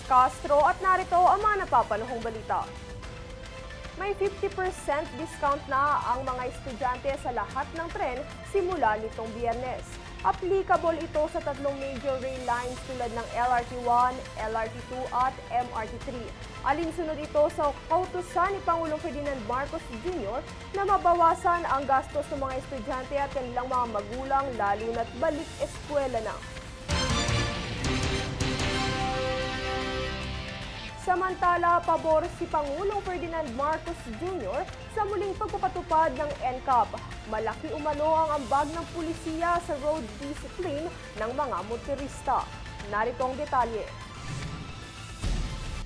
Castro at narito ang mga napapanahong balita. May 50% discount na ang mga estudyante sa lahat ng tren simula nitong Biyernes. Applicable ito sa tatlong major rail lines tulad ng LRT1, LRT2 at MRT3. Alinsunod ito sa kautusan ni Pangulong Ferdinand Marcos Jr. na mabawasan ang gastos ng mga estudyante at kanilang mga magulang lalo na't balik eskwela na. Samantala, pabor si Pangulong Ferdinand Marcos Jr. sa muling pagpapatupad ng NCAP. Malaki umano ang ambag ng pulisiya sa road discipline ng mga motorista. Narito ang detalye.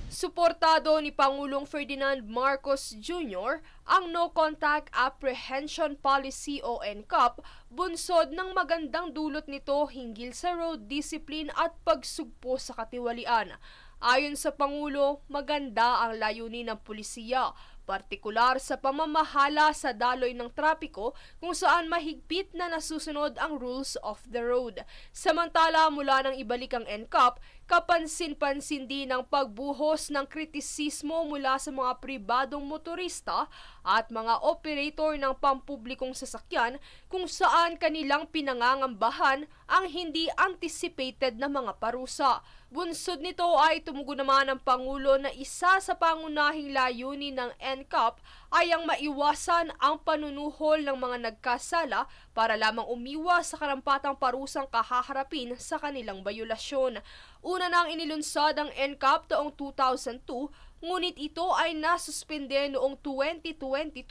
Suportado ni Pangulong Ferdinand Marcos Jr. ang No Contact Apprehension Policy o NCAP, bunsod ng magandang dulot nito hinggil sa road discipline at pagsugpo sa katiwalian. Ayon sa Pangulo, maganda ang layunin ng pulisiya, partikular sa pamamahala sa daloy ng trapiko kung saan mahigpit na nasusunod ang rules of the road. Samantala, mula nang ibalik ang NCAP, kapansin-pansin din ang pagbuhos ng kritisismo mula sa mga pribadong motorista at mga operator ng pampublikong sasakyan kung saan kanilang pinangangambahan ang hindi anticipated na mga parusa. Bunsod nito ay tumugon naman ng Pangulo na isa sa pangunahing layunin ng NCAP ay ang maiwasan ang panunuhol ng mga nagkasala para lamang umiwas sa karampatang parusang kahaharapin sa kanilang bayulasyon. Una nang inilunsad ang NCAP taong 2002, ngunit ito ay nasuspende noong 2022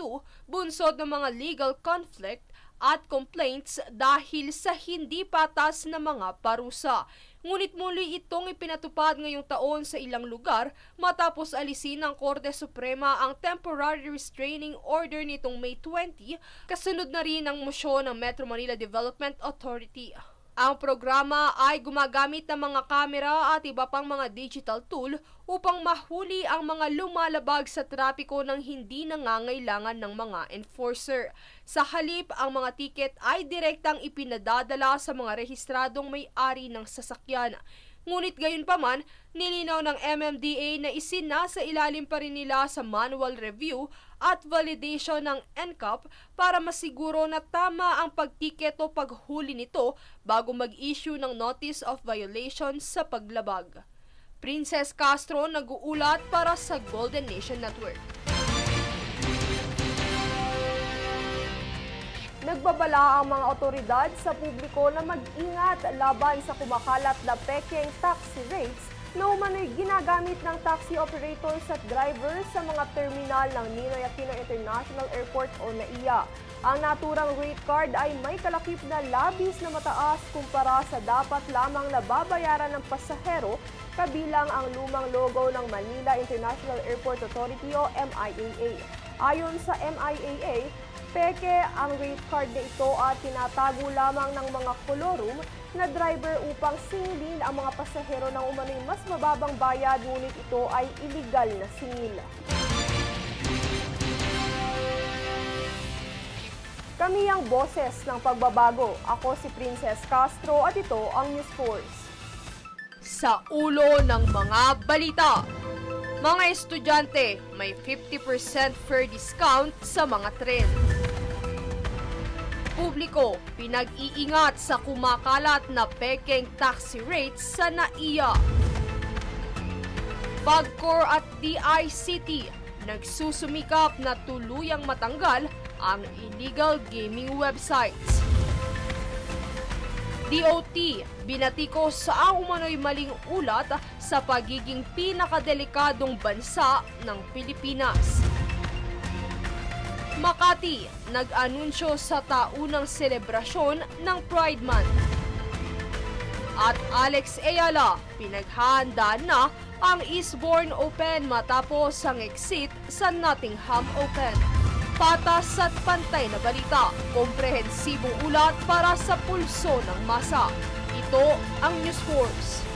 bunsod ng mga legal conflict at complaints dahil sa hindi patas na mga parusa. Ngunit muli itong ipinatupad ngayong taon sa ilang lugar matapos alisin ng Korte Suprema ang Temporary Restraining Order nitong May 20, kasunod na rin ang mosyon ng Metro Manila Development Authority. Ang programa ay gumagamit ng mga kamera at iba pang mga digital tool upang mahuli ang mga lumalabag sa trapiko ng hindi nangangailangan ng mga enforcer. Sa halip, ang mga tiket ay direktang ipinadadala sa mga rehistradong may-ari ng sasakyan. Ngunit gayunpaman, nilinaw ng MMDA na isinasa ilalim pa rin nila sa manual review at validation ng NCAP para masiguro na tama ang pagtiket o paghuli nito bago mag-issue ng Notice of Violation sa paglabag. Princess Castro nag-uulat para sa Golden Nation Network. Nagbabala ang mga otoridad sa publiko na mag-ingat laban sa kumakalat na pekeng taxi rates na umano'y ginagamit ng taxi operators at drivers sa mga terminal ng Ninoy Aquino International Airport o NAIA. Ang naturang rate card ay may kalakip na labis na mataas kumpara sa dapat lamang nababayaran ng pasahero, kabilang ang lumang logo ng Manila International Airport Authority o MIAA. Ayon sa MIAA, peke ang rate card na ito at tinatago lamang ng mga kolorum na driver upang singilin ang mga pasahero ng umano'y mas mababang bayad, ngunit ito ay iligal na singil. Kami ang boses ng pagbabago. Ako si Princess Castro at ito ang News Force. Sa ulo ng mga balita, mga estudyante may 50% fair discount sa mga tren. Publiko, pinag-iingat sa kumakalat na pekeng taxi rates sa NAIA. PAGCOR at DICT nagsusumikap na tuluyang matanggal ang illegal gaming websites. DOT, binatikos sa umano'y maling ulat sa pagiging pinakadelikadong bansa ng Pilipinas. Makati, nag-anunsyo sa taunang selebrasyon ng Pride Month. At Alex Ayala, pinaghahanda na ang Eastbourne Open matapos ang exit sa Nottingham Open. Patas at pantay na balita, komprehensibong ulat para sa pulso ng masa. Ito ang News Force.